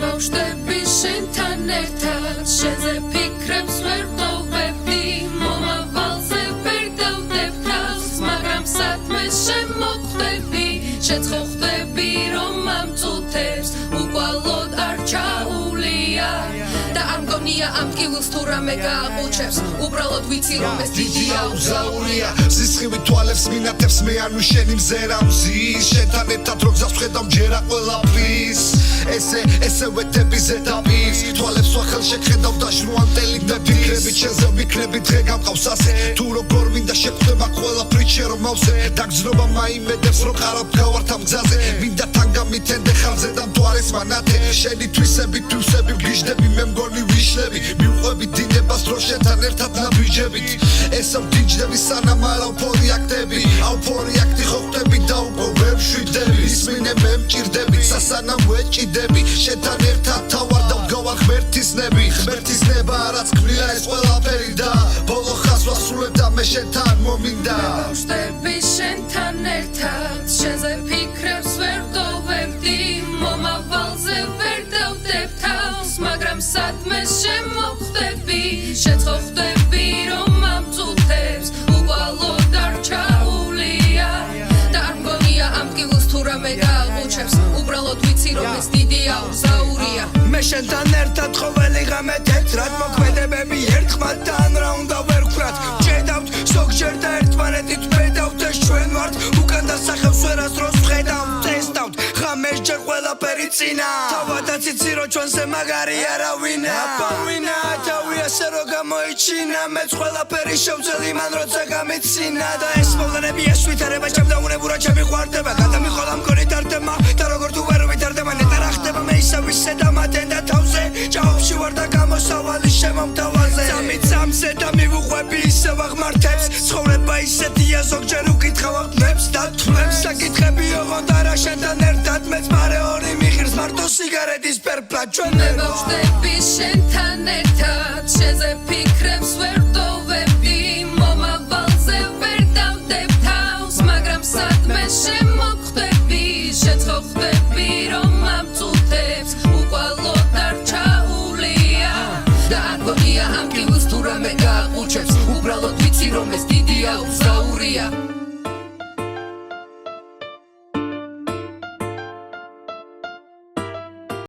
ბავშვები შენთან ერთად შენზე ფიქრებს ვერ დავვებდი მომავალზე ვერ დავდებ თავს მაგრამ სადმე შემოხვდები შეცხო ხდები რომ ამ წუთებს უკვალოდ არ ჩაულია და არ მგონია ამ ტკივილს თუ რამე გააყუჩებს უბრალოდ ვიცი რომ ეს დიდია უზაურია სისხლივით თვალებს მინათებს მე ანუ შენი მზერა მზის შენთან ერთად რო გზას ვხედავ ჯერა ყველაფრის ესე ვეთები ზედაპირს თვალებს ვახელ შეხედავ და ჟრუანტელი და ფიქრებით შენზე ვიქნები დღე გამყავს ასე თუ როგორ მინდა შეხვდება ყველაფრით შენ რომ მავსე დაგრძნობა მაიმედებს რომ ყარავ გავართ ამ გზაზე მინდა თან გამითენდე ხალხზე და მთვარეს მანათე შენი თვისები თვისები ვგიჟდები მე მგონი ვიშლები მიუყვები დინებას რო შენთან ერთად ნაბიჯებით ესა ვდიჯდები სანამ არ ავფორი აქტები ავფორი აქტი ხო ხტები და უკვე ვერ ვშვიდები ისმინე მე მჭირდები სასანამ ვეჭიდები შენთან ერთად თავარ და ვდგავარ ღმერთისნები ღმერთისნება რაც ქმნია ეს ყველაფერი და ბოლო ხაზს ვასრულებ და მე შენთან მომინდა ბავშვები შენთან ერთად შენზე ფიქრებს ვერ დავვებდი მომავალზე ვერ დავდებ თავს მაგრამ სადმე შემოხვდები შეცხო ხდები რომ ამ წუთებს უკვალოდ არ ჩაულია და არ მგონია ამ ტკივილს თუ რამე გააყუჩებს უბრალოდ ვიცი რომ ეს დიდია უზაურია მე შენთან ერთად ყოველი ღამე თეთრად მოქმედებები ერთხმად და ან რა უნდა ვერ ვქრათ ვჭედავთ ზოგჯერ და ერთმანეთით ვბედავთ ეს ჩვენ ვართ უკან დასახევს ვერასდროს ვხედავთ წესდავთ ღამეს ჯერ ყველაფერი წინა თავადაც იცი რომ ჩვენზე მაგარი არავინა აპავინა თავი ასე რომ გამოიჩინა მეც ყველაფერი შევძელი მან როცა გამიცინა და ეს მოვლენები ეს ვითარება ჩემდა უნებურად შემიყვარდება გადამიხვალ ამ გონით არტემა და როგორ თუ ვერ ვითარდება ნეტა რა ხდება მე ისე ვისე და მათენ და თავზე ჭაობში ვარ და გამოსავალი შემომთავაზე წამიწამზე და მივუყვები ისე ვაღმართებს ცხოვრება ისეთია ზოგჯერ უკითხავ აღნებს და თვლებს საკითხები ოღონდ არა შენთან ერთად მეც მარე ორი მიხირს მარტო სიგარეტის ფერფლად ჩვენებო ბავშვები შენთან ერთად შენზე ფიქრებს ვერ დავვებდი მომავალზე ვერ დავდებ თავს მაგრამ სადმე შემოხვდები შეცხო ხდები რომ ამ წუთებს უკვალოდ არ ჩაულია და არ მგონია ამ ტკივილს თუ რამე გააყუჩებს უბრალოდ ვიცი რომ ეს დიდია უზაურია